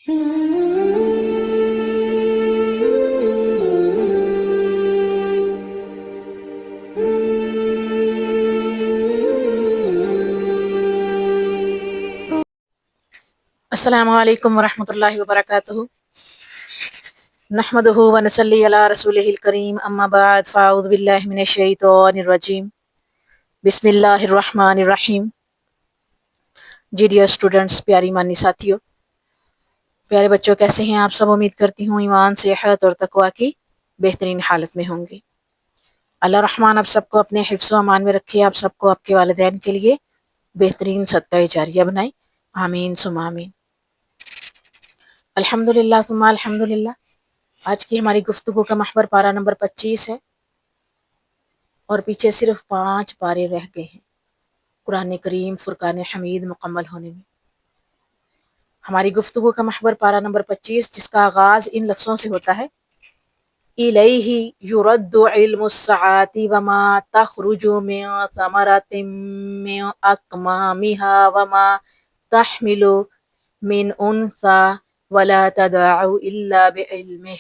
السلام علیکم ورحمۃ اللہ وبرکاتہ۔ نحمدہ ونصلی علی رسولہ الکریم، اما بعد فاعوذ باللہ من الشیطان الرجیم، بسم اللہ الرحمن الرحیم۔ جی ڈیئر اسٹوڈنٹس، پیاری مانی ساتھیوں، پیارے بچوں، کیسے ہیں آپ سب؟ امید کرتی ہوں ایمان، صحت اور تقوی کی بہترین حالت میں ہوں گے۔ اللہ رحمان آپ سب کو اپنے حفظ و امان میں رکھے، آپ سب کو آپ کے والدین کے لیے بہترین صدقہ جاریہ بنائے، آمین ثم آمین۔ الحمدللہ ثم الحمدللہ۔ آج کی ہماری گفتگو کا محور پارہ نمبر 25 ہے، اور پیچھے صرف 5 پارے رہ گئے ہیں قرآن کریم فرقان حمید مکمل ہونے میں۔ ہماری گفتگو کا محور پارہ نمبر 25، جس کا آغاز ان لفظوں سے ہوتا ہے: الیہ یرد علم الساعۃ وما تخرج من ثمرۃ من اکمامها وما تحمل من انثی ولا تضع الا بعلمہ۔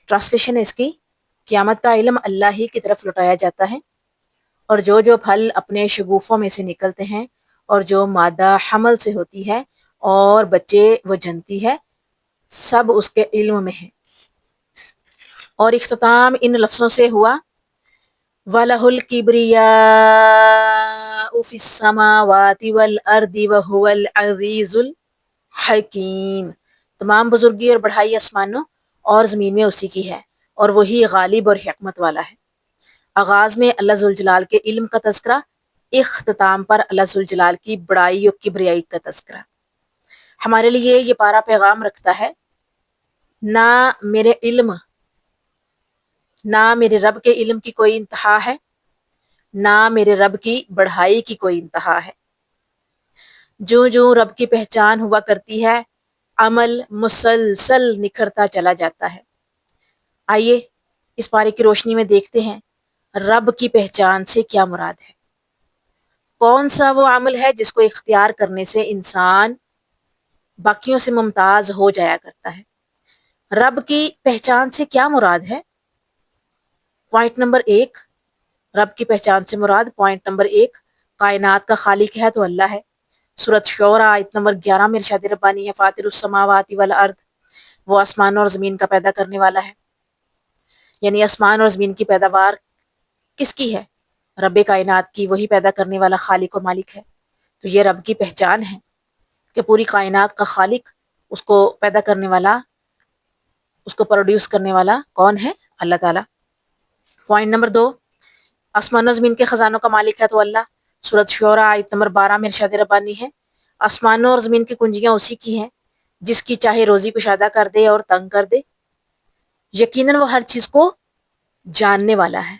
ٹرانسلیشن ہے اس کی: قیامت کا علم اللہ ہی کی طرف لوٹایا جاتا ہے، اور جو جو پھل اپنے شگوفوں میں سے نکلتے ہیں، اور جو مادہ حمل سے ہوتی ہے اور بچے وہ جنتی ہے، سب اس کے علم میں ہے۔ اور اختتام ان لفظوں سے ہوا: وَلَهُ الْكِبْرِيَاءُ فِي السَّمَاوَاتِ وَالْأَرْضِ وَهُوَ الْعَزِيزُ الْحَكِيمُ۔ تمام بزرگی اور بڑھائی آسمانوں اور زمین میں اسی کی ہے، اور وہی غالب اور حکمت والا ہے۔ آغاز میں اللہ ذوالجلال کے علم کا تذکرہ، اختتام پر اللہ ذوالجلال کی بڑائی اور کبریائی کا تذکرہ۔ ہمارے لیے یہ پارہ پیغام رکھتا ہے: نہ میرے علم، نہ میرے رب کے علم کی کوئی انتہا ہے، نہ میرے رب کی بڑھائی کی کوئی انتہا ہے۔ جو جو رب کی پہچان ہوا کرتی ہے، عمل مسلسل نکھرتا چلا جاتا ہے۔ آئیے اس پارے کی روشنی میں دیکھتے ہیں رب کی پہچان سے کیا مراد ہے۔ کون سا وہ عمل ہے جس کو اختیار کرنے سے انسان باقیوں سے ممتاز ہو جایا کرتا ہے؟ رب کی پہچان سے کیا مراد ہے؟ پوائنٹ نمبر 1، رب کی پہچان سے مراد، پوائنٹ نمبر 1، کائنات کا خالق ہے تو اللہ ہے۔ سورۃ شعراء آیت نمبر 11 میں ارشاد ربانی ہے: فاطر السماوات والارض، وہ آسمانوں اور زمین کا پیدا کرنے والا ہے۔ یعنی آسمان اور زمین کی پیداوار کس کی ہے؟ رب کائنات کی، وہی پیدا کرنے والا خالق و مالک ہے۔ تو یہ رب کی پہچان ہے کہ پوری کائنات کا خالق، اس کو پیدا کرنے والا، اس کو پروڈیوس کرنے والا کون ہے؟ اللہ تعالیٰ۔ پوائنٹ نمبر 2، آسمان و زمین کے خزانوں کا مالک ہے تو اللہ۔ سورۃ شعراء آیت نمبر 12 میں ارشاد ربانی ہے: آسمانوں اور زمین کی کنجیاں اسی کی ہیں، جس کی چاہے روزی کشادہ کر دے اور تنگ کر دے۔ یقیناً وہ ہر چیز کو جاننے والا ہے۔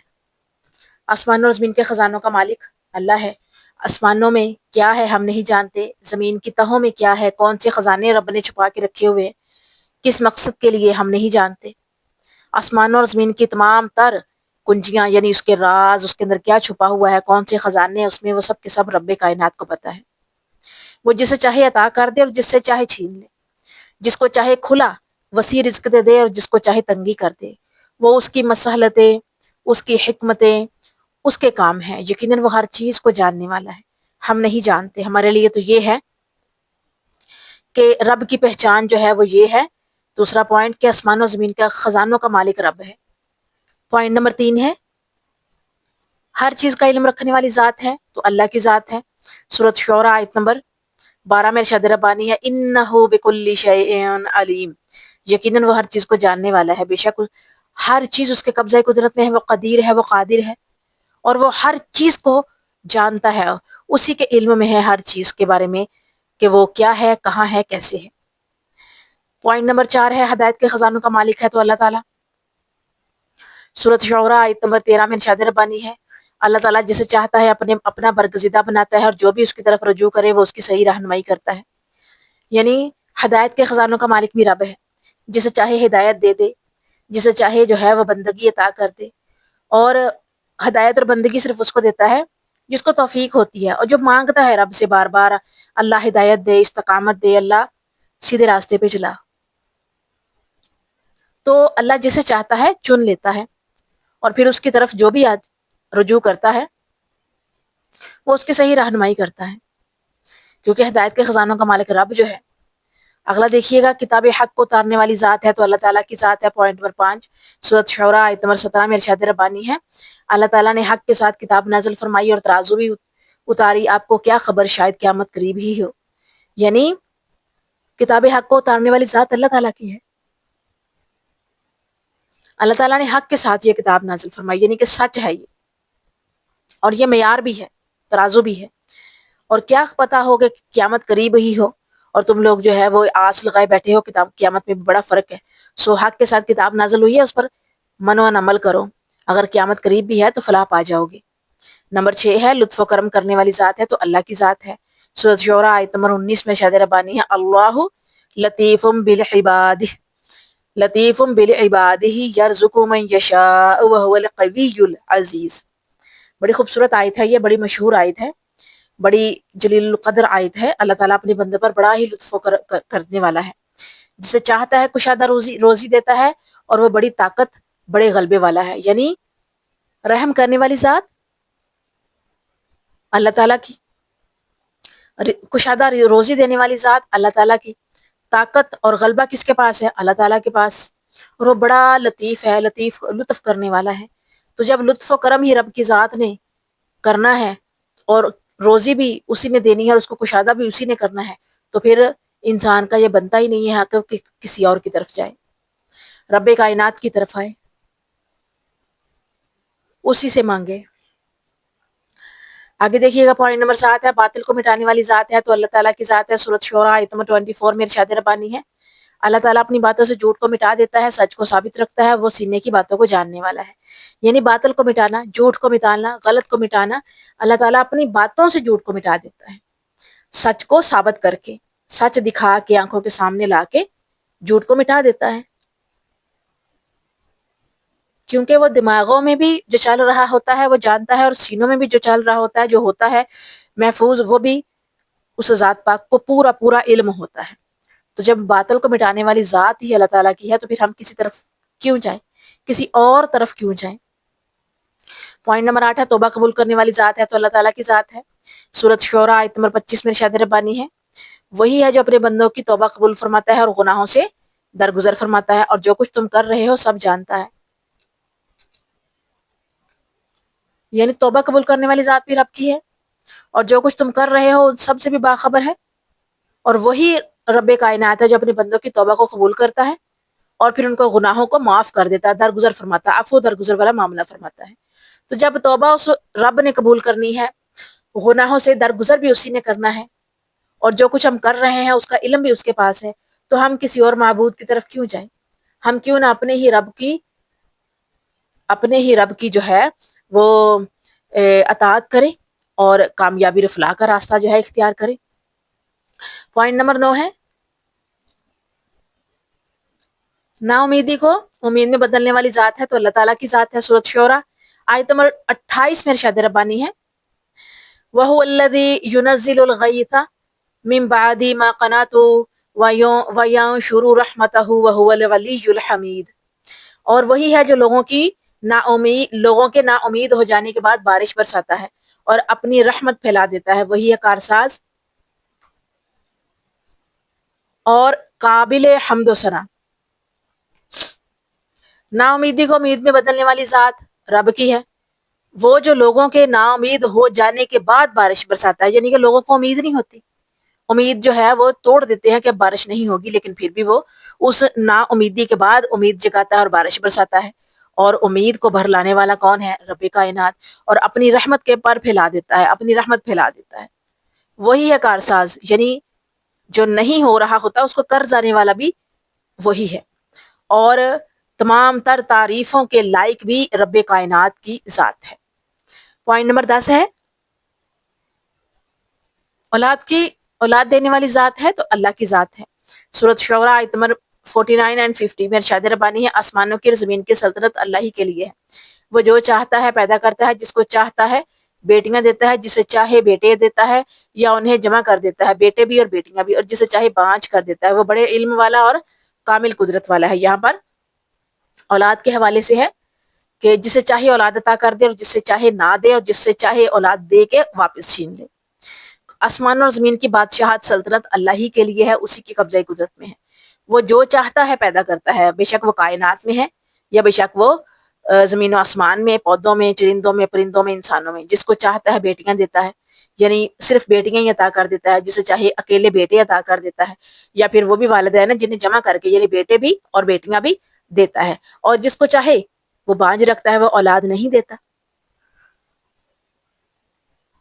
آسمانوں اور زمین کے خزانوں کا مالک اللہ ہے۔ آسمانوں میں کیا ہے ہم نہیں جانتے، زمین کی تہوں میں کیا ہے، کون سے خزانے رب نے چھپا کے رکھے ہوئے ہیں، کس مقصد کے لیے ہم نہیں جانتے۔ آسمانوں اور زمین کی تمام تر کنجیاں، یعنی اس کے راز، اس کے اندر کیا چھپا ہوا ہے، کون سے خزانے اس میں، وہ سب کے سب رب کائنات کو پتہ ہے۔ وہ جسے چاہے عطا کر دے اور جس سے چاہے چھین لے، جس کو چاہے کھلا وسیع رزق دے دے اور جس کو چاہے تنگی کر دے۔ وہ اس کی مصلحتیں، اس کی حکمتیں، اس کے کام ہیں۔ یقیناً وہ ہر چیز کو جاننے والا ہے، ہم نہیں جانتے۔ ہمارے لیے تو یہ ہے کہ رب کی پہچان جو ہے وہ یہ ہے۔ دوسرا پوائنٹ کہ آسمان و زمین کا خزانوں کا مالک رب ہے۔ پوائنٹ نمبر 3 ہے ہر چیز کا علم رکھنے والی ذات ہے تو اللہ کی ذات ہے۔ سورۃ شعراء آیت نمبر 12 میں ارشاد ربانی ہے: انہ بکل شیء علیم۔ یقیناً وہ ہر چیز کو جاننے والا ہے، بے شک ہر چیز اس کے قبضہ قدرت میں ہے، وہ قدیر ہے، وہ قادر ہے، اور وہ ہر چیز کو جانتا ہے، اسی کے علم میں ہے ہر چیز کے بارے میں کہ وہ کیا ہے، کہاں ہے، کیسے ہے۔ پوائنٹ نمبر 4 ہے ہدایت کے خزانوں کا مالک ہے تو اللہ تعالیٰ۔ سورۃ شعراء آیت نمبر 13 میں ارشاد ربانی ہے: اللہ تعالیٰ جسے چاہتا ہے اپنا برگزیدہ بناتا ہے، اور جو بھی اس کی طرف رجوع کرے وہ اس کی صحیح رہنمائی کرتا ہے۔ یعنی ہدایت کے خزانوں کا مالک بھی رب ہے، جسے چاہے ہدایت دے دے، جسے چاہے جو ہے وہ بندگی عطا کر دے۔ اور ہدایت اور بندگی صرف اس کو دیتا ہے جس کو توفیق ہوتی ہے، اور جو مانگتا ہے رب سے بار بار اللہ ہدایت دے، استقامت دے، اللہ سیدھے راستے پہ چلا. تو اللہ جسے چاہتا ہے چن لیتا ہے اور پھر اس کی طرف جو بھی رجوع کرتا ہے وہ اس کی صحیح رہنمائی کرتا ہے، کیونکہ ہدایت کے خزانوں کا مالک رب جو ہے. اگلا دیکھیے گا، کتاب حق کو اتارنے والی ذات ہے تو اللہ تعالیٰ کی ذات ہے. پوائنٹ نمبر 5 سورۃ شعراء آیت نمبر 17 میں ارشاد ربانی ہے، اللہ تعالیٰ نے حق کے ساتھ کتاب نازل فرمائی اور ترازو بھی اتاری، آپ کو کیا خبر شاید قیامت قریب ہی ہو. یعنی کتاب حق کو اتارنے والی ذات اللہ تعالیٰ کی ہے. اللہ تعالیٰ نے حق کے ساتھ یہ کتاب نازل فرمائی، یعنی کہ سچ ہے یہ، اور یہ معیار بھی ہے، ترازو بھی ہے. اور کیا پتا ہو کہ قیامت قریب ہی ہو اور تم لوگ جو ہے وہ آس لگائے بیٹھے ہو. کتاب قیامت میں بھی بڑا فرق ہے. سو حق کے ساتھ کتاب نازل ہوئی ہے، اس پر من و عمل کرو، اگر قیامت قریب بھی ہے تو فلاح پا جاؤ گے. نمبر 6 ہے، لطف و کرم کرنے والی ذات ہے تو اللہ کی ذات ہے. سورۃ شعراء آیت نمبر 19 میں ارشاد ربانی ہے، اللہ لطیف بالعباد، لطیف بالعباد یرزق من یشاء وهو القوی العزیز. بڑی خوبصورت آیت ہے، یہ بڑی مشہور آیت ہے، بڑی جلیل القدر آیت ہے. اللہ تعالیٰ اپنے بندے پر بڑا ہی لطف کرنے والا ہے، جسے چاہتا ہے کشادہ روزی دیتا ہے، اور وہ بڑی طاقت بڑے غلبے والا ہے. یعنی رحم کرنے والی ذات اللہ تعالیٰ کی، کشادہ روزی دینے والی ذات اللہ تعالیٰ کی، طاقت اور غلبہ کس کے پاس ہے؟ اللہ تعالیٰ کے پاس. اور وہ بڑا لطیف ہے، لطف کرنے والا ہے. تو جب لطف و کرم ہی رب کی ذات نے کرنا ہے اور روزی بھی اسی نے دینی ہے اور اس کو کشادہ بھی اسی نے کرنا ہے، تو پھر انسان کا یہ بنتا ہی نہیں ہے کہ کسی اور کی طرف جائے، رب کائنات کی طرف آئے، اسی سے مانگے. آگے دیکھیے گا، پوائنٹ نمبر 7 ہے، باطل کو مٹانے والی ذات ہے تو اللہ تعالیٰ کی ذات ہے. سورۃ شعراء آیت نمبر 24 میں ارشاد ربانی ہے، اللہ تعالیٰ اپنی باتوں سے جھوٹ کو مٹا دیتا ہے، سچ کو ثابت رکھتا ہے، وہ سینے کی باتوں کو جاننے والا ہے. یعنی باطل کو مٹانا، جھوٹ کو مٹانا، غلط کو مٹانا، اللہ تعالیٰ اپنی باتوں سے جھوٹ کو مٹا دیتا ہے، سچ کو ثابت کر کے، سچ دکھا کے، آنکھوں کے سامنے لا کے جھوٹ کو مٹا دیتا ہے. کیونکہ وہ دماغوں میں بھی جو چل رہا ہوتا ہے وہ جانتا ہے، اور سینوں میں بھی جو چل رہا ہوتا ہے، جو ہوتا ہے محفوظ، وہ بھی اس ذات پاک کو پورا پورا علم ہوتا ہے. تو جب باطل کو مٹانے والی ذات ہی اللہ تعالیٰ کی ہے تو پھر ہم کسی طرف کیوں جائیں، کسی اور طرف کیوں جائیں. پوائنٹ نمبر 8 ہے، توبہ قبول کرنے والی ذات ہے تو اللہ تعالیٰ کی ذات ہے. سورۃ شعراء آیت نمبر 25 میں ارشاد ربانی ہے، وہی ہے جو اپنے بندوں کی توبہ قبول فرماتا ہے اور گناہوں سے درگزر فرماتا ہے، اور جو کچھ تم کر رہے ہو سب جانتا ہے. یعنی توبہ قبول کرنے والی ذات بھی رب کی ہے، اور جو کچھ تم کر رہے ہو سب سے بھی باخبر ہے. اور وہی رب کائنات ہے جو اپنے بندوں کی توبہ کو قبول کرتا ہے اور پھر ان کو گناہوں کو معاف کر دیتا ہے، درگزر فرماتا ہے، عفو درگزر والا معاملہ فرماتا ہے. تو جب توبہ اس رب نے قبول کرنی ہے، گناہوں سے درگزر بھی اسی نے کرنا ہے، اور جو کچھ ہم کر رہے ہیں اس کا علم بھی اس کے پاس ہے، تو ہم کسی اور معبود کی طرف کیوں جائیں؟ ہم کیوں نہ اپنے ہی رب کی جو ہے وہ اطاعت کریں اور کامیابی رفلاح کا راستہ جو ہے اختیار کریں. پوائنٹ نمبر 9 ہے، نا امیدی کو امید میں بدلنے والی ذات ہے تو اللہ تعالیٰ کی ذات ہے. سورۃ شعراء آیت نمبر 28 میں ارشاد ربانی ہے، وَهُوَ الَّذِي يُنَزِّلُ الْغَيْثَ مِن بَعْدِ مَا قَنَطُوا وَيَنشُرُ رَحْمَتَهُ وَهُوَ الْوَلِيُّ الْحَمِيدُ. اور وہی ہے جو لوگوں کے نا امید ہو جانے کے بعد بارش برساتا ہے اور اپنی رحمت پھیلا دیتا ہے، وہی ہے کارساز اور قابل حمد و ثنا. نا امیدی کو امید میں بدلنے والی ذات رب کی ہے، وہ جو لوگوں کے نا امید ہو جانے کے بعد بارش برساتا ہے. یعنی کہ لوگوں کو امید نہیں ہوتی، امید جو ہے وہ توڑ دیتے ہیں کہ بارش نہیں ہوگی، لیکن پھر بھی وہ اس نا امیدی کے بعد امید جگاتا ہے اور بارش برساتا ہے. اور امید کو بھر لانے والا کون ہے؟ رب کائنات. اور اپنی رحمت کے پر پھیلا دیتا ہے، اپنی رحمت پھیلا دیتا ہے، وہی ہے کارساز. یعنی جو نہیں ہو رہا ہوتا اس کو کر جانے والا بھی وہی ہے، اور تمام تر تعریفوں کے لائق بھی رب کائنات کی ذات ہے. پوائنٹ نمبر 10 ہے، اولاد دینے والی ذات ہے تو اللہ کی ذات ہے. سورۃ شعراء آیت نمبر 49 اور 50 میں ارشاد ربانی ہے، آسمانوں کی اور زمین کی سلطنت اللہ ہی کے لیے ہے، وہ جو چاہتا ہے پیدا کرتا ہے، جس کو چاہتا ہے بیٹیاں دیتا ہے، جسے چاہے بیٹے دیتا ہے یا انہیں جمع کر دیتا ہے، بیٹے بھی اور بیٹیاں بھی، اور جسے چاہے بانج کر دیتا ہے۔ وہ بڑے علم والا اور کامل قدرت والا ہے۔ یہاں پر اولاد کے حوالے سے ہے کہ جسے چاہے اولاد عطا کر دے اور جس سے چاہے نہ دے، اور جس سے چاہے اولاد دے کے واپس چھین لے۔ آسمان اور زمین کی بادشاہت سلطنت اللہ ہی کے لیے ہے، اسی کی قبضہ قدرت میں ہے۔ وہ جو چاہتا ہے پیدا کرتا ہے، بے شک وہ کائنات میں ہے یا بے شک وہ زمین و آسمان میں، پودوں میں، چرندوں میں، پرندوں میں، انسانوں میں۔ جس کو چاہتا ہے بیٹیاں دیتا ہے، یعنی صرف بیٹیاں ہی عطا کر دیتا ہے، جسے چاہے اکیلے بیٹے عطا کر دیتا ہے، یا پھر وہ بھی والدین ہیں جنہیں جمع کر کے، یعنی بیٹے بھی اور بیٹیاں بھی دیتا ہے، اور جس کو چاہے وہ بانج رکھتا ہے، وہ اولاد نہیں دیتا۔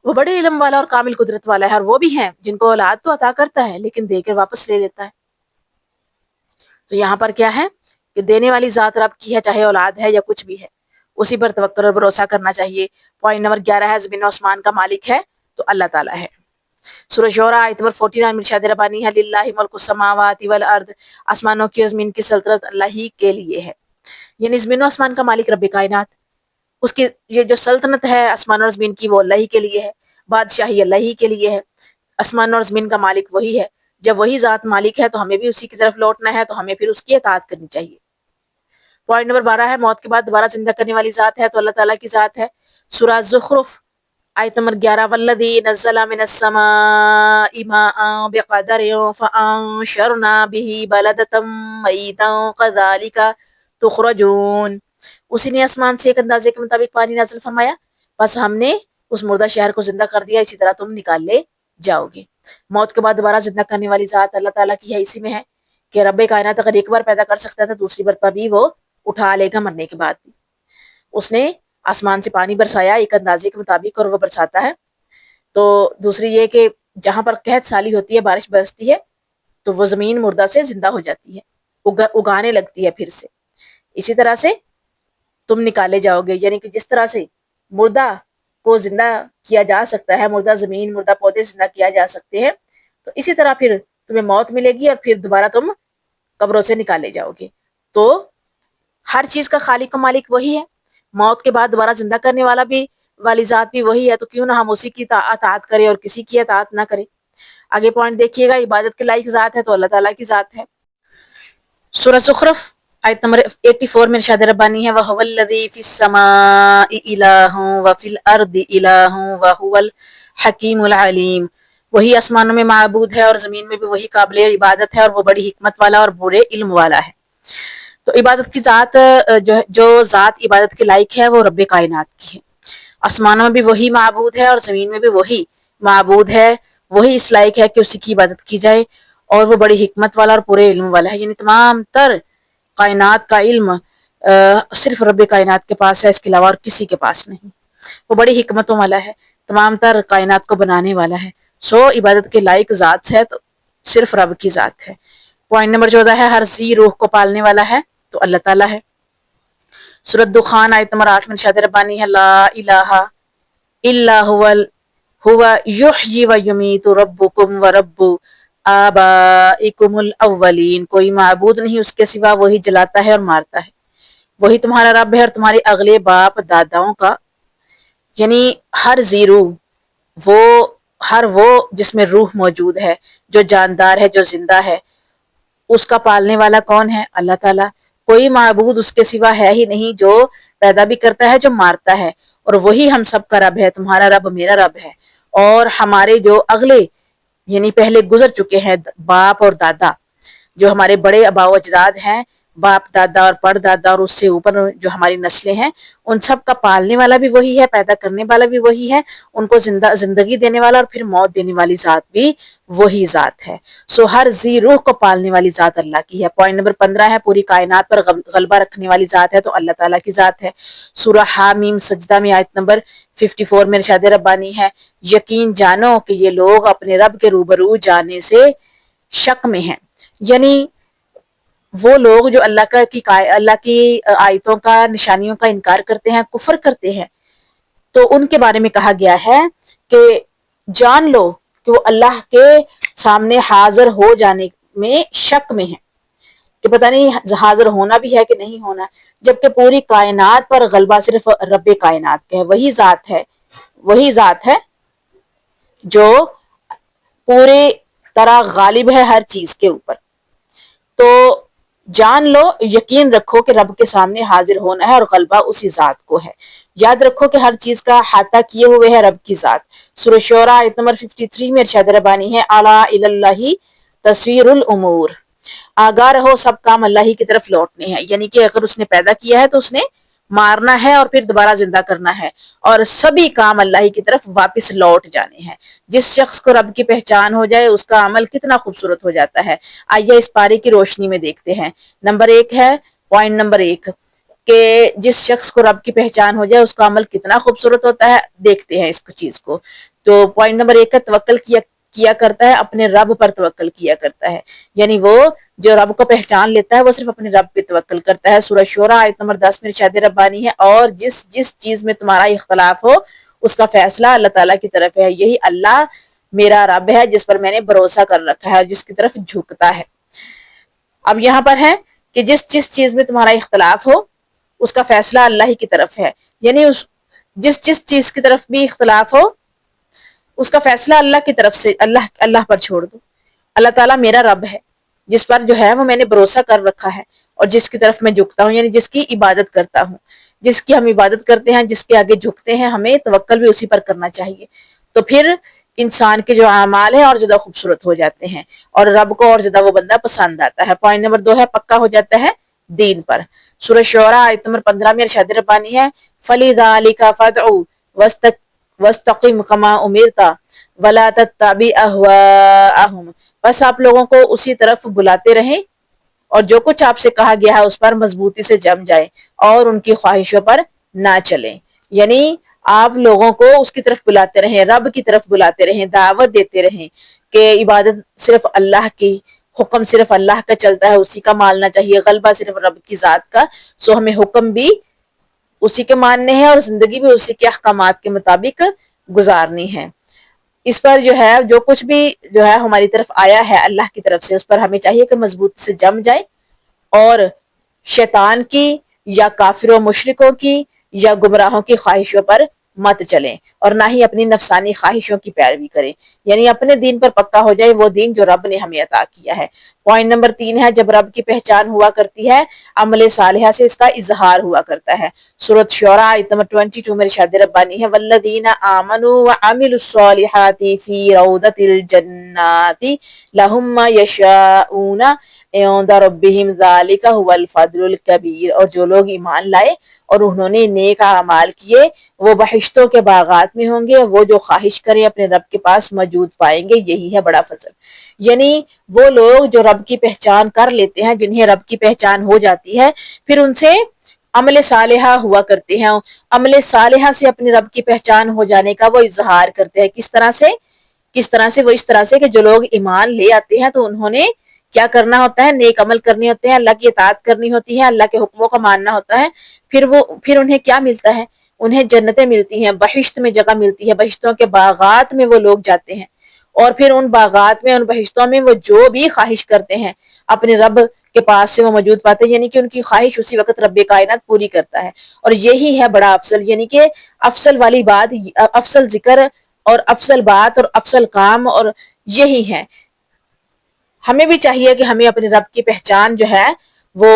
وہ بڑے علم والا اور کامل قدرت والا ہے، اور وہ بھی ہیں جن کو اولاد تو عطا کرتا ہے لیکن دے کر واپس لے لیتا ہے۔ تو یہاں پر کیا ہے کہ دینے والی ذات رب کی ہے، چاہے اولاد ہے یا کچھ بھی ہے، اسی پر توکل اور بھروسہ کرنا چاہیے۔ پوائنٹ نمبر 11 ہے زمین و آسمان کا مالک ہے تو اللہ تعالیٰ ہے۔ سورہ شعراء آیت نمبر 49 میں ارشاد ربانی ہے للہ ملک السماوات والارض، آسمانوں کی اور زمین کی سلطنت اللہ ہی کے لیے ہے، یعنی زمین و آسمان کا مالک رب کائنات، اس کی یہ جو سلطنت ہے آسمان اور زمین کی وہ اللہ ہی کے لیے ہے، بادشاہی اللہ ہی کے لیے ہے، آسمان اور زمین کا مالک وہی ہے۔ جب وہی ذات مالک ہے تو ہمیں بھی اسی کی طرف لوٹنا ہے، تو ہمیں پھر اس کی اطاعت کرنی چاہیے۔ پوائنٹ نمبر 12 ہے موت کے بعد دوبارہ زندہ کرنے والی ذات ہے تو اللہ تعالیٰ کی ذات ہے۔ سورہ زخرف آیت نمبر 11 والذی نزل من السماء ماء بقدر فانشرنا به بلدة میتا كذلك تخرجون، اسی نے آسمان سے ایک اندازے کے مطابق پانی نازل فرمایا، بس ہم نے اس مردہ شہر کو زندہ کر دیا، اسی طرح تم نکال لے جاؤ گے۔ موت کے بعد دوبارہ زندہ کرنے والی ذات اللہ تعالیٰ کی ہے، اسی میں ہے کہ رب کائنات اگر ایک بار پیدا کر سکتا تھا دوسری مرتبہ بھی وہ اٹھا لے گا مرنے کے بعد بھی۔ اس نے آسمان سے پانی برسایا ایک اندازے کے مطابق، اور وہ برساتا ہے۔ تو دوسری یہ کہ جہاں پر قحط سالی ہوتی ہے، بارش برستی ہے، تو وہ زمین مردہ سے زندہ ہو جاتی ہے، اگانے لگتی ہے پھر سے۔ اسی طرح سے تم نکالے جاؤ گے، یعنی کہ جس طرح سے مردہ کو زندہ کیا جا سکتا ہے، مردہ زمین، مردہ پودے زندہ کیا جا سکتے ہیں، تو اسی طرح پھر تمہیں موت ملے گی اور پھر دوبارہ تم قبروں سے نکالے جاؤ گے۔ تو ہر چیز کا خالق و مالک وہی ہے، موت کے بعد دوبارہ زندہ کرنے والا بھی والی ذات بھی وہی ہے، تو کیوں نہ ہم اسی کی اطاعت کریں اور کسی کی اطاعت نہ کریں۔ آگے پوائنٹ دیکھیے گا، عبادت کے لائق ذات ہے تو اللہ تعالیٰ کی ذات ہے۔ سورہ زخرف آیت نمبر 84 میں ارشاد ربانی ہے وَهُوَ الَّذِي فِي السَّمَاءِ إِلَٰهٌ وَفِي الْأَرْضِ إِلَٰهٌ وَهُوَ الْحَكِيمُ الْعَلِيمُ، وہی آسمانوں میں معبود ہے اور زمین میں بھی وہی قابل عبادت ہے، اور وہ بڑی حکمت والا اور بڑے علم والا ہے۔ تو عبادت کی ذات جو ذات عبادت کے لائق ہے وہ رب کائنات کی ہے، آسمانوں میں بھی وہی معبود ہے اور زمین میں بھی وہی معبود ہے، وہی اس لائق ہے کہ اسی کی عبادت کی جائے، اور وہ بڑی حکمت والا اور پورے علم والا ہے، یعنی تمام تر کائنات کا علم صرف رب کائنات کے پاس ہے، اس کے علاوہ اور کسی کے پاس نہیں۔ وہ بڑی حکمتوں والا ہے، تمام تر کائنات کو بنانے والا ہے، سو عبادت کے لائق ذات ہے تو صرف رب کی ذات ہے۔ پوائنٹ نمبر 14 ہے ہر ذی روح کو پالنے والا ہے تو اللہ تعالیٰ ہے۔ سورۃ دخان آیت نمبر 8 میں ارشاد ربانی ہے لا الہ الا هو یحیی و یمیت ربکم و رب آبائکم الاولین، کوئی معبود نہیں اس کے سوا، وہی جلاتا ہے اور مارتا ہے، وہی تمہارا رب ہے اور تمہارے اگلے باپ داداؤں کا، یعنی ہر ذی روح، وہ ہر وہ جس میں روح موجود ہے، جو جاندار ہے، جو زندہ ہے، اس کا پالنے والا کون ہے؟ اللہ تعالیٰ۔ کوئی معبود اس کے سوا ہے ہی نہیں، جو پیدا بھی کرتا ہے، جو مارتا ہے، اور وہی ہم سب کا رب ہے، تمہارا رب میرا رب ہے، اور ہمارے جو اگلے یعنی پہلے گزر چکے ہیں باپ اور دادا، جو ہمارے بڑے آباء و اجداد ہیں، باپ دادا اور پڑ دادا اور اس سے اوپر جو ہماری نسلیں ہیں، ان سب کا پالنے والا بھی وہی ہے، پیدا کرنے والا بھی وہی ہے، ان کو زندگی دینے والا اور پھر موت دینے والی ذات بھی وہی ذات ہے۔ سو ہر ذی روح کو پالنے والی ذات اللہ کی ہے۔ پوائنٹ نمبر 15 ہے پوری کائنات پر غلبہ رکھنے والی ذات ہے تو اللہ تعالیٰ کی ذات ہے۔ سورہ حامیم سجدہ میں آیت نمبر 54 میں ارشاد ربانی ہے یقین جانو کہ یہ لوگ اپنے رب کے روبرو جانے سے شک میں ہیں، یعنی وہ لوگ جو اللہ کی آیتوں کا، نشانیوں کا انکار کرتے ہیں، کفر کرتے ہیں، تو ان کے بارے میں کہا گیا ہے کہ جان لو کہ وہ اللہ کے سامنے حاضر ہو جانے میں شک میں ہیں، کہ پتہ نہیں حاضر ہونا بھی ہے کہ نہیں ہونا، جبکہ پوری کائنات پر غلبہ صرف رب کائنات کا ہے، وہی ذات ہے وہی ذات ہے جو پوری طرح غالب ہے ہر چیز کے اوپر. تو جان لو، یقین رکھو کہ رب کے سامنے حاضر ہونا ہے اور غلبہ اسی ذات کو ہے. یاد رکھو کہ ہر چیز کا احاطہ کیے ہوئے ہے رب کی ذات. سورہ شعراء آیت نمبر 53 میں ارشاد ربانی ہے الا الی اللہ تصویر الامور. آگاہ رہو، سب کام اللہ ہی کی طرف لوٹنے ہیں. یعنی کہ اگر اس نے پیدا کیا ہے تو اس نے مارنا ہے اور پھر دوبارہ زندہ کرنا ہے، اور سبھی کام اللہ ہی کی طرف واپس لوٹ جانے ہیں. جس شخص کو رب کی پہچان ہو جائے اس کا عمل کتنا خوبصورت ہو جاتا ہے. آئیے اس پارے کی روشنی میں دیکھتے ہیں. نمبر 1 ہے، پوائنٹ نمبر 1 کہ جس شخص کو رب کی پہچان ہو جائے اس کا عمل کتنا خوبصورت ہوتا ہے. دیکھتے ہیں اس چیز کو. تو پوائنٹ نمبر 1 کا توکل کیا کرتا ہے، اپنے رب پر توکل کیا کرتا ہے. یعنی وہ جو رب کو پہچان لیتا ہے وہ صرف اپنے رب پہ توکل کرتا ہے. سورہ شعراء آیت نمبر 10 میں ارشاد ربانی ہے اور جس چیز میں تمہارا اختلاف ہو اس کا فیصلہ اللہ تعالیٰ کی طرف ہے. یہی اللہ میرا رب ہے جس پر میں نے بھروسہ کر رکھا ہے اور جس کی طرف جھکتا ہے. اب یہاں پر ہے کہ جس چیز میں تمہارا اختلاف ہو اس کا فیصلہ اللہ ہی کی طرف ہے. یعنی جس چیز کی طرف بھی اختلاف ہو اس کا فیصلہ اللہ کی طرف سے اللہ پر چھوڑ دو. اللہ تعالیٰ میرا رب ہے جس پر جو ہے وہ میں نے بھروسہ کر رکھا ہے اور جس کی طرف میں جھکتا ہوں، یعنی جس کی عبادت کرتا ہوں. جس کی ہم عبادت کرتے ہیں، جس کے آگے جھکتے ہیں، ہمیں توکل بھی اسی پر کرنا چاہیے. تو پھر انسان کے جو اعمال ہیں اور زیادہ خوبصورت ہو جاتے ہیں اور رب کو اور زیادہ وہ بندہ پسند آتا ہے. پوائنٹ نمبر 2 ہے، پکا ہو جاتا ہے دین پر. سورہ شعراء آیت نمبر 15 میں ارشاد ربانی ہے فَلِذَٰلِكَ فَادْعُ وَاسْتَقِمْ كَمَا أُمِرْتَ وَلَا تَتَّبِعْ أَهْوَاءَهُمْ. بس آپ لوگوں کو اسی طرف بلاتے رہیں اور جو کچھ آپ سے کہا گیا ہے اس پر مضبوطی سے جم جائیں اور ان کی خواہشوں پر نہ چلیں. یعنی آپ لوگوں کو اس کی طرف بلاتے رہیں، رب کی طرف بلاتے رہیں، دعوت دیتے رہیں کہ عبادت صرف اللہ کی، حکم صرف اللہ کا چلتا ہے، اسی کا ماننا چاہیے، غلبہ صرف رب کی ذات کا. سو ہمیں حکم بھی اسی کے ماننے ہیں اور زندگی بھی اسی کے احکامات کے مطابق گزارنی ہے. اس پر جو ہے جو کچھ بھی جو ہے ہماری طرف آیا ہے اللہ کی طرف سے اس پر ہمیں چاہیے کہ مضبوط سے جم جائے اور شیطان کی یا کافروں و مشرکوں کی یا گمراہوں کی خواہشوں پر مت چلیں اور نہ ہی اپنی نفسانی خواہشوں کی پیروی کریں. یعنی اپنے دین پر پکا ہو جائے، وہ دین جو رب نے ہمیں عطا کیا ہے. پوائنٹ نمبر 3 ہے، جب رب کی پہچان ہوا کرتی ہے عمل صالحہ سے اس کا اظہار ہوا کرتا ہے. سورۃ شعراء آیت نمبر 22 میں ارشاد ربانی ہے والذین آمنوا وعملوا الصالحات فی روضۃ الجنات لہم ما یشاءون عند ربہم ذلک هو الفضل الکبیر. اور جو لوگ ایمان لائے اور انہوں نے نیک اعمال کیے وہ بہشتوں کے باغات میں ہوں گے، وہ جو خواہش کریں اپنے رب کے پاس موجود پائیں گے، یہی ہے بڑا فضل. یعنی وہ لوگ جو رب کی پہچان کر لیتے ہیں، جنہیں رب کی پہچان ہو جاتی ہے، پھر ان سے عمل صالحہ ہوا کرتے ہیں. عمل صالحہ سے اپنے رب کی پہچان ہو جانے کا وہ اظہار کرتے ہیں. کس طرح سے وہ اس طرح سے کہ جو لوگ ایمان لے آتے ہیں تو انہوں نے کیا کرنا ہوتا ہے، نیک عمل کرنے ہوتے ہیں، اللہ کی اطاعت کرنی ہوتی ہے، اللہ کے حکموں کو ماننا ہوتا ہے. پھر انہیں کیا ملتا ہے؟ انہیں جنتیں ملتی ہیں، بہشت میں جگہ ملتی ہے، بہشتوں کے باغات میں وہ لوگ جاتے ہیں اور پھر ان باغات میں، ان بہشتوں میں وہ جو بھی خواہش کرتے ہیں اپنے رب کے پاس سے وہ موجود پاتے ہیں. یعنی کہ ان کی خواہش اسی وقت رب کائنات پوری کرتا ہے. اور یہی ہے بڑا افضل، یعنی کہ افضل والی بات، افضل ذکر اور افضل بات اور افضل کام اور یہی ہے. ہمیں بھی چاہیے کہ ہمیں اپنے رب کی پہچان جو ہے وہ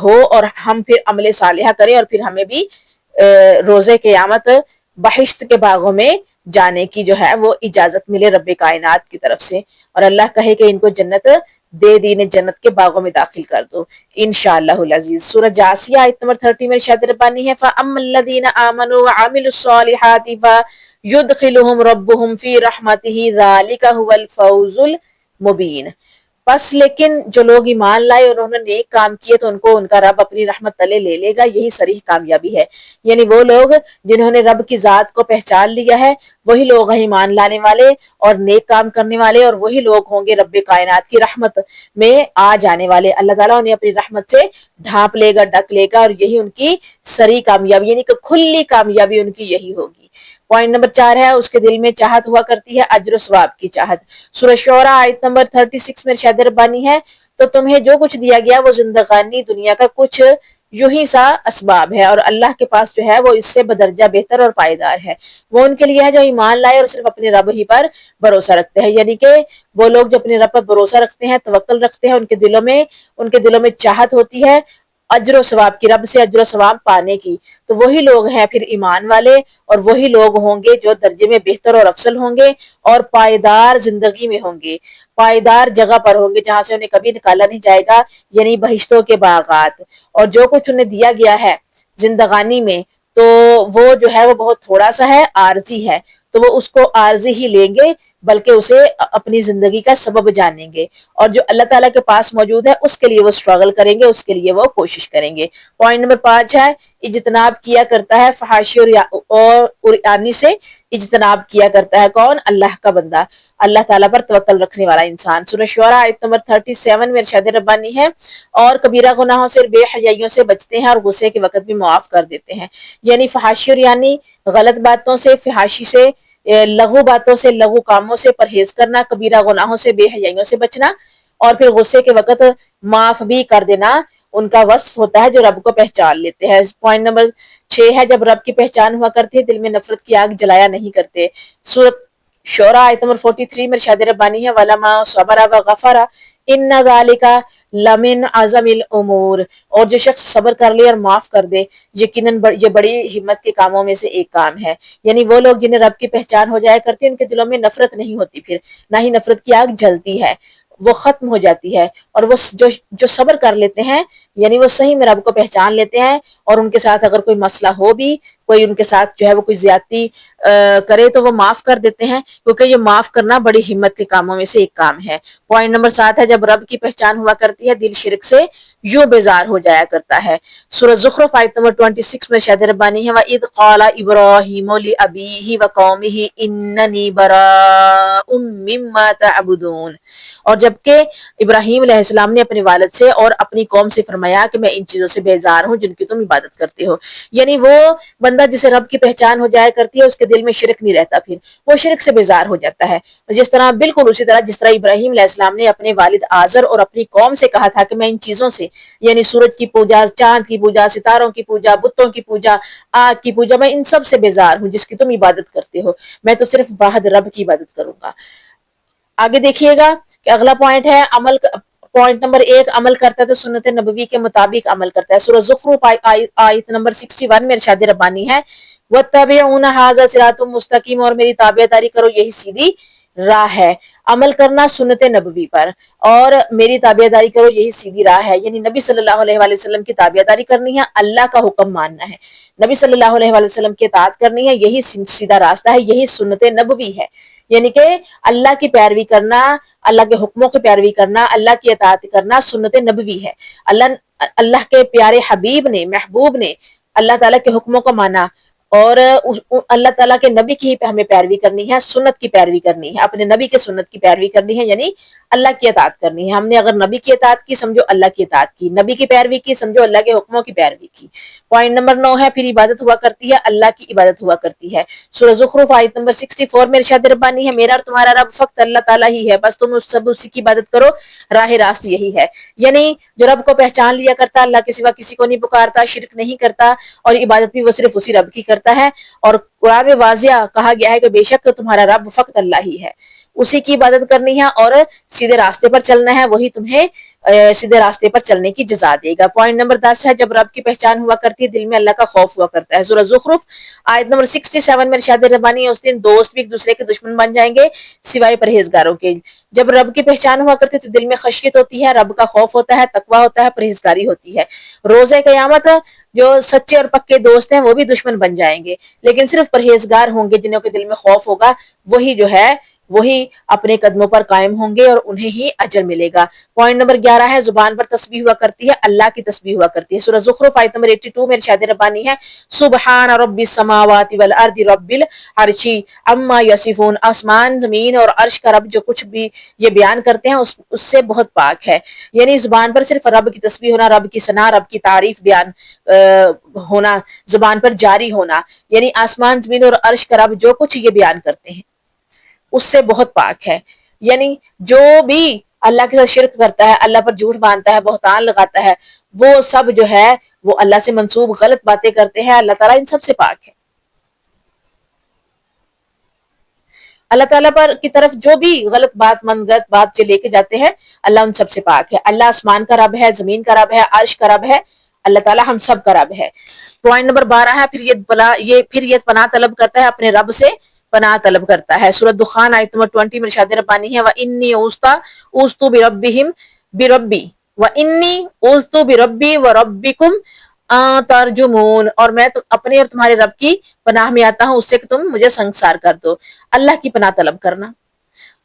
ہو اور ہم پھر عمل صالحہ کریں اور پھر ہمیں بھی روزے قیامت بہشت کے باغوں میں جانے کی جو ہے وہ اجازت ملے رب کائنات کی طرف سے اور اللہ کہے کہ ان کو جنت دے دی، انہیں جنت کے باغوں میں داخل کر دو انشاءاللہ العزیز. سورہ جاثیہ آیت نمبر 30 میں ارشاد ربانی ہے فَأَمَّا الَّذِينَ آمَنُوا وَعَمِلُوا الصَّالِحَاتِ فَيُدْخِلُهُمْ رَبُّهُمْ فِي رَحْمَتِهِ ذَلِكَ هُوَ الْفَوْزُ الْمُبِينُ. بس لیکن جو لوگ ایمان لائے اور انہوں نے نیک کام کیے تو ان کو ان کا رب اپنی رحمت تلے لے لے گا، یہی صریح کامیابی ہے. یعنی وہ لوگ جنہوں نے رب کی ذات کو پہچان لیا ہے وہی لوگ ہیں ایمان لانے والے اور نیک کام کرنے والے، اور وہی لوگ ہوں گے رب کائنات کی رحمت میں آ جانے والے. اللہ تعالیٰ انہیں اپنی رحمت سے ڈھانپ لے گا، ڈھک لے گا اور یہی ان کی صریح کامیابی، یعنی کہ کھلی کامیابی ان کی یہی ہوگی. پوائنٹ نمبر 4 ہے اس کے دل میں چاہت ہوا کرتی ہے اجر و ثواب کی چاہت. سورہ شعراء آیت نمبر 36 میں ارشاد ربانی ہے تو تمہیں جو کچھ دیا گیا وہ زندگانی دنیا کا کچھ یوں ہی سا اسباب ہے، اور اللہ کے پاس جو ہے وہ اس سے بدرجہ بہتر اور پائیدار ہے۔ وہ ان کے لیے ہے جو ایمان لائے اور صرف اپنے رب ہی پر بھروسہ رکھتے ہیں، یعنی کہ وہ لوگ جو اپنے رب پر بھروسہ رکھتے ہیں، توکل رکھتے ہیں، ان کے دلوں میں چاہت ہوتی ہے اجر و ثواب کی، رب سے اجر و ثواب پانے کی، تو وہی لوگ ہیں پھر ایمان والے، اور وہی لوگ ہوں گے جو درجے میں بہتر اور افضل ہوں گے اور پائیدار زندگی میں ہوں گے، پائیدار جگہ پر ہوں گے جہاں سے انہیں کبھی نکالا نہیں جائے گا، یعنی بہشتوں کے باغات۔ اور جو کچھ انہیں دیا گیا ہے زندگانی میں، تو وہ جو ہے وہ بہت تھوڑا سا ہے، عارضی ہے، تو وہ اس کو عارضی ہی لیں گے، بلکہ اسے اپنی زندگی کا سبب جانیں گے، اور جو اللہ تعالیٰ کے پاس موجود ہے اس کے لیے وہ اسٹرگل کریں گے، اس کے لیے وہ کوشش کریں گے۔ پوائنٹ نمبر 5 ہے اجتناب کیا کرتا ہے فحاشی اور عریانی سے، اجتناب کیا کرتا ہے کون؟ اللہ کا بندہ، اللہ تعالیٰ پر توکل رکھنے والا انسان۔ سورہ شعراء آیت نمبر 37 میں ارشاد ربانی ہے، اور کبیرہ گناہوں سے بے حیائیوں سے بچتے ہیں اور غصے کے وقت بھی معاف کر دیتے ہیں، یعنی فحاشی اور یعنی غلط باتوں سے، فحاشی سے، لغو باتوں سے، لغو کاموں سے پرہیز کرنا، کبیرہ گناہوں سے، بے حیائیوں سے بچنا، اور پھر غصے کے وقت معاف بھی کر دینا، ان کا وصف ہوتا ہے جو رب کو پہچان لیتے ہیں۔ پوائنٹ نمبر 6 ہے جب رب کی پہچان ہوا کرتی ہے دل میں نفرت کی آگ جلایا نہیں کرتے۔ سورۃ شعراء آیت نمبر 43 میں ارشاد ربانی ہے، وَلَمَا صَبَرَ وَغَفَرَ إِنَّ ذَلِكَ لَمِنْ عَزْمِ الْأُمُورِ، اور جو شخص صبر کر لے اور معاف کر دے، یقیناً یہ بڑی ہمت کے کاموں میں سے ایک کام ہے، یعنی وہ لوگ جنہیں رب کی پہچان ہو جایا کرتی ہے ان کے دلوں میں نفرت نہیں ہوتی، پھر نہ ہی نفرت کی آگ جلتی ہے، وہ ختم ہو جاتی ہے، اور وہ جو صبر کر لیتے ہیں، یعنی وہ صحیح میں رب کو پہچان لیتے ہیں، اور ان کے ساتھ اگر کوئی مسئلہ ہو بھی، کوئی ان کے ساتھ جو ہے وہ کوئی زیادتی کرے تو وہ معاف کر دیتے ہیں، کیونکہ یہ معاف کرنا بڑی ہمت کے کاموں میں سے ایک کام ہے۔ پوائنٹ نمبر 7 ہے جب رب کی پہچان ہوا کرتی ہے دل شرک سے یوں بیزار ہو جایا کرتا ہے۔ سورہ زخرف آیت نمبر 26 میں ارشاد ربانی ہے، وَإِذْ قَالَ إِبْرَاهِيمُ لِأَبِيهِ وَقَوْمِهِ إِنَّنِي بَرَاءٌ مِّمَّا تَعْبُدُونَ، اور جبکہ ابراہیم علیہ السلام نے اپنے والد سے اور اپنی قوم سے فرمایا کہ میں ان چیزوں سے بیزار ہوں جن کی تم عبادت کرتے ہو، یعنی وہ بندہ جسے رب کی پہچان ہو جایا کرتی ہے اس کے دل میں شرک نہیں رہتا، پھر وہ شرک سے بیزار ہو جاتا ہے، جس طرح بالکل اسی طرح جس طرح ابراہیم علیہ السلام نے اپنے والد آزر اور اپنی قوم سے کہا تھا کہ میں ان چیزوں سے، یعنی سورج کی پوجا، چاند کی پوجا، ستاروں کی پوجا، بتوں کی پوجا، آگ کی پوجا، میں ان سب سے بیزار ہوں جس کی تم عبادت کرتے ہو، میں تو صرف واحد رب کی عبادت کروں گا۔ آگے دیکھیے گا کہ اگلا پوائنٹ ہے پوائنٹ نمبر 1، عمل کرتا ہے تو سنت نبوی کے مطابق عمل کرتا ہے۔ سورہ زخرف آیت نمبر 61 میں ارشاد ربانی ہے، وَاتَّبِعُونَ هَٰذَا صِرَاطٌ مُسْتَقِيمٌ، اور میری تابع داری کرو یہی سیدھی راہ ہے، عمل کرنا سنت نبوی پر، اور میری تابع داری کرو یہی سیدھی راہ ہے، یعنی نبی صلی اللہ علیہ وآلہ وسلم کی تابع داری کرنی ہے، اللہ کا حکم ماننا ہے، نبی صلی اللہ علیہ وآلہ وسلم کی اطاعت کرنی ہے، یہی سیدھا راستہ ہے، یہی سنت نبوی ہے، یعنی کہ اللہ کی پیروی کرنا، اللہ کے حکموں کی پیروی کرنا، اللہ کی اطاعت کرنا سنت نبوی ہے۔ اللہ کے پیارے حبیب نے، محبوب نے اللہ تعالیٰ کے حکموں کو مانا، اور اللہ تعالیٰ کے نبی کی ہی ہمیں پیروی کرنی ہے، سنت کی پیروی کرنی ہے، اپنے نبی کے سنت کی پیروی کرنی ہے، یعنی اللہ کی اطاعت کرنی ہے۔ ہم نے اگر نبی کی اطاعت کی سمجھو اللہ کی اطاعت کی، نبی کی پیروی کی سمجھو اللہ کے حکموں کی پیروی کی۔ پوائنٹ نمبر 9 ہے پھر عبادت ہوا کرتی ہے، اللہ کی عبادت ہوا کرتی ہے۔ سورہ زخرف آیت نمبر 64 میں ارشاد ربانی ہے، میرا اور تمہارا رب فقط اللہ تعالیٰ ہی ہے، بس تم اسی کی عبادت کرو، راہ راست یہی ہے، یعنی جو رب کو پہچان لیا کرتا، اللہ کے سوا کسی کو نہیں پکارتا، شرک نہیں کرتا، اور عبادت بھی وہ صرف اسی رب کی کرتا ہے، اور قرآن میں واضح کہا گیا ہے کہ بے شک تمہارا رب فقط اللہ ہی ہے، اسی کی عبادت کرنی ہے اور سیدھے راستے پر چلنا ہے، وہی تمہیں سیدھے راستے پر چلنے کی جزا دے گا۔ پوائنٹ نمبر 10 ہے جب رب کی پہچان ہوا کرتی ہے دل میں اللہ کا خوف ہوا کرتا ہے۔ سورہ زخرف آیت نمبر 67 میں ارشاد ربانی ہے، اس دن دوست بھی ایک دوسرے کے دشمن بن جائیں گے سوائے پرہیزگاروں کے۔ جب رب کی پہچان ہوا کرتی ہے تو دل میں خشیت ہوتی ہے، رب کا خوف ہوتا ہے، تقویٰ ہوتا ہے، پرہیزگاری ہوتی ہے۔ روزہ قیامت جو سچے اور پکے دوست ہیں وہ بھی دشمن بن جائیں گے، لیکن صرف پرہیزگار ہوں گے جنہوں کے دل میں خوف ہوگا، وہی جو ہے وہی اپنے قدموں پر قائم ہوں گے اور انہیں ہی اجر ملے گا۔ پوائنٹ نمبر 11 ہے زبان پر تسبیح ہوا کرتی ہے، اللہ کی تسبیح ہوا کرتی ہے۔ سورہ زخرف آیت نمبر 82 میں ارشاد ربانی ہے، سبحان رب السماوات والارض رب العرش عما یصفون، آسمان، زمین اور عرش کا رب جو کچھ بھی یہ بیان کرتے ہیں اس سے بہت پاک ہے، یعنی زبان پر صرف رب کی تسبیح ہونا، رب کی ثنا، رب کی تعریف بیان ہونا، زبان پر جاری ہونا، یعنی آسمان، زمین اور عرش کا رب جو کچھ یہ بیان کرتے ہیں اس سے بہت پاک ہے، یعنی جو بھی اللہ کے ساتھ شرک کرتا ہے، اللہ پر جھوٹ باندھتا ہے، بہتان لگاتا ہے، وہ سب جو ہے وہ اللہ سے منسوب غلط باتیں کرتے ہیں، اللہ تعالیٰ ان سب سے پاک ہے۔ اللہ تعالیٰ پر کی طرف جو بھی غلط بات منگت بات جو لے کے جاتے ہیں، اللہ ان سب سے پاک ہے۔ اللہ آسمان کا رب ہے، زمین کا رب ہے، عرش کا رب ہے، اللہ تعالیٰ ہم سب کا رب ہے۔ پوائنٹ نمبر 12 ہے، پھر یہ پناہ طلب کرتا ہے، اپنے رب سے پناہ طلب کرتا ہے۔ سورۃ دخان آیت نمبر 20 میں ارشاد ربانی ہے، وَإِنِّي أُوذْتُ بِرَبِّي وَإِنِّي أُوذْتُ بِرَبِّي وَرَبِّكُمْ أَن تَرْجُمُونَ، اور میں اپنے اور تمہارے رب کی پناہ میں آتا ہوں اس سے کہ تم مجھے سنگسار کر دو۔ اللہ کی پناہ طلب کرنا،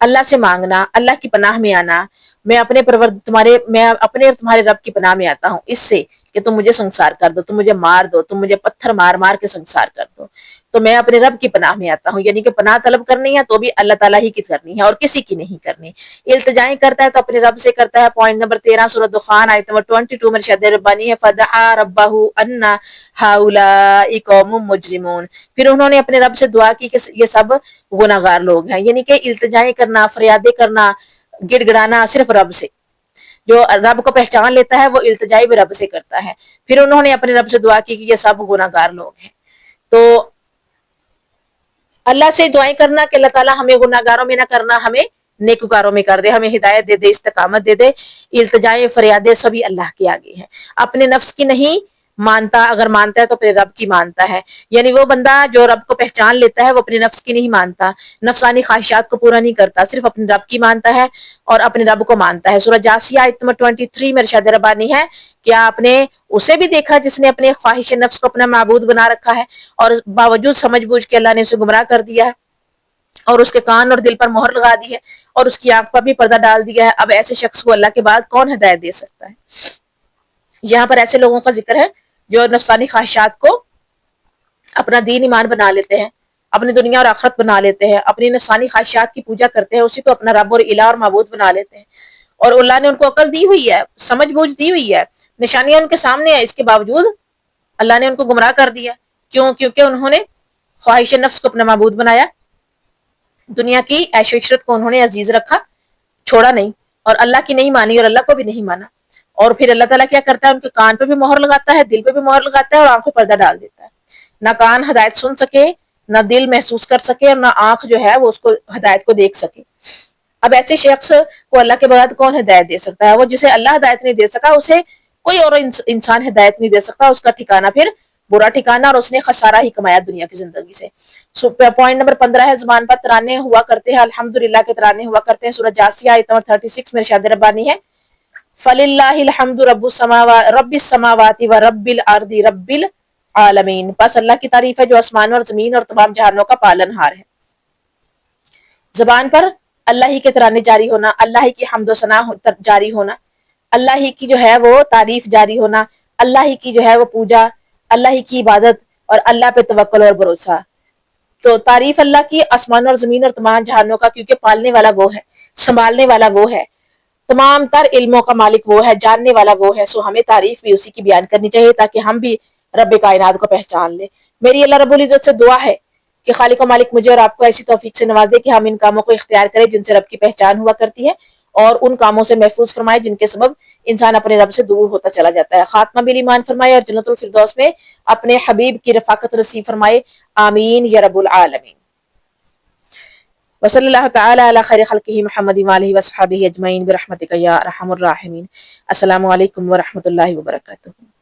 اللہ سے مانگنا، اللہ کی پناہ میں آنا، میں اپنے اور تمہارے رب کی پناہ میں آتا ہوں اس سے کہ تم مجھے سنگسار کر دو، تم مجھے مار دو، تم مجھے پتھر مار مار کے سنگسار کر دو، تو میں اپنے رب کی پناہ میں آتا ہوں۔ یعنی کہ پناہ طلب کرنی ہے تو بھی اللہ تعالیٰ ہی کی کرنی ہے اور کسی کی نہیں کرنی۔ التجائیں کرتا ہے تو اپنے رب سے کرتا ہے۔ پوائنٹ نمبر 13 سورۃ دخان آیت نمبر 22 میں ارشاد ربانی ہے، فَدَعَا رَبَّهُ أَنَّ هَؤُلَاءِ قَوْمٌ مُجْرِمُونَ، پھر انہوں نے اپنے رب سے دعا کی کہ یہ سب گناہ گار لوگ ہیں۔ یعنی کہ التجائیں کرنا، فریادیں کرنا، گڑ گڑانا صرف رب سے، جو رب کو پہچان لیتا ہے وہ التجائی بھی رب سے کرتا ہے۔ پھر انہوں نے اپنے رب سے دعا کی کہ یہ سب گناہ گار لوگ ہیں۔ تو اللہ سے دعائیں کرنا کہ اللہ تعالیٰ ہمیں گناہ گاروں میں نہ کرنا، ہمیں نیکوکاروں میں کر دے، ہمیں ہدایت دے دے، استقامت دے دے۔ التجائیں فریادیں سبھی اللہ کے آگے ہیں، اپنے نفس کی نہیں مانتا، اگر مانتا ہے تو اپنے رب کی مانتا ہے۔ یعنی وہ بندہ جو رب کو پہچان لیتا ہے وہ اپنے نفس کی نہیں مانتا، نفسانی خواہشات کو پورا نہیں کرتا، صرف اپنے رب کی مانتا ہے اور اپنے رب کو مانتا ہے۔ سورہ جاثیہ آیت نمبر 23 میں ارشاد ربانی ہے، کیا آپ نے اسے بھی دیکھا جس نے اپنے خواہش نفس کو اپنا معبود بنا رکھا ہے اور باوجود سمجھ بوجھ کے اللہ نے اسے گمراہ کر دیا ہے اور اس کے کان اور دل پر مہر لگا دی ہے اور اس کی آنکھ پر بھی پردہ ڈال دیا ہے۔ اب ایسے شخص کو اللہ کے بعد کون ہدایت دے سکتا ہے؟ یہاں پر ایسے لوگوں کا ذکر ہے جو نفسانی خواہشات کو اپنا دین ایمان بنا لیتے ہیں، اپنی دنیا اور آخرت بنا لیتے ہیں، اپنی نفسانی خواہشات کی پوجا کرتے ہیں، اسی کو اپنا رب اور الہ اور معبود بنا لیتے ہیں۔ اور اللہ نے ان کو عقل دی ہوئی ہے، سمجھ بوجھ دی ہوئی ہے، نشانیاں ان کے سامنے ہیں، اس کے باوجود اللہ نے ان کو گمراہ کر دیا۔ کیوں؟ کیونکہ انہوں نے خواہش نفس کو اپنا معبود بنایا، دنیا کی عیش و عشرت کو انہوں نے عزیز رکھا، چھوڑا نہیں، اور اللہ کی نہیں مانی اور اللہ کو بھی نہیں مانا۔ اور پھر اللہ تعالیٰ کیا کرتا ہے؟ ان کے کان پہ بھی مہر لگاتا ہے، دل پہ بھی مہر لگاتا ہے اور آنکھ پہ پردہ ڈال دیتا ہے۔ نہ کان ہدایت سن سکے، نہ دل محسوس کر سکے، اور نہ آنکھ جو ہے وہ اس کو ہدایت کو دیکھ سکے۔ اب ایسے شخص کو اللہ کے بعد کون ہدایت دے سکتا ہے؟ وہ جسے اللہ ہدایت نہیں دے سکا اسے کوئی اور انسان ہدایت نہیں دے سکتا، اس کا ٹھکانہ پھر برا ٹھکانہ، اور اس نے خسارہ ہی کمایا دنیا کی زندگی سے۔ پوائنٹ نمبر 15 ہے، زبان پر ترانے ہوا کرتے ہیں، الحمدللہ کے ترانے ہوا کرتے ہیں۔ سورہ جاثیہ آیت نمبر 36 میں ارشاد ربانی ہے، فَلِلَّهِ الْحَمْدُ رَبِّ السَّمَاوَاتِ وَرَبِّ الْأَرْضِ رَبِّ الْعَالَمِينَ، بس اللہ کی تعریف ہے جو آسمانوں اور زمین اور تمام جہانوں کا پالن ہار ہے۔ زبان پر اللہ ہی کے ترانے جاری ہونا، اللہ ہی کی حمد و ثنا جاری ہونا، اللہ ہی کی جو ہے وہ تعریف جاری ہونا، اللہ ہی کی جو ہے وہ پوجا، اللہ ہی کی عبادت اور اللہ پہ توکل اور بھروسہ۔ تو تعریف اللہ کی آسمانوں اور زمین اور تمام جہانوں کا، کیونکہ پالنے والا وہ ہے، سنبھالنے والا وہ ہے، تمام تر علموں کا مالک وہ ہے، جاننے والا وہ ہے، سو ہمیں تعریف بھی اسی کی بیان کرنی چاہیے تاکہ ہم بھی رب کائنات کو پہچان لیں۔ میری اللہ رب العزت سے دعا ہے کہ خالق و مالک مجھے اور آپ کو ایسی توفیق سے نواز دے کہ ہم ان کاموں کو اختیار کریں جن سے رب کی پہچان ہوا کرتی ہے، اور ان کاموں سے محفوظ فرمائے جن کے سبب انسان اپنے رب سے دور ہوتا چلا جاتا ہے۔ خاتمہ بھی ایمان فرمائے اور جنت الفردوس میں اپنے حبیب کی رفاقت نصیب فرمائے، آمین یا رب العالمین۔ وصلی اللہ تعالی علی خیر خلقہ محمد وآلہ وصحبہ اجمعین برحمتک یا ارحم الراحمین۔ السلام علیکم ورحمۃ اللہ وبرکاتہ۔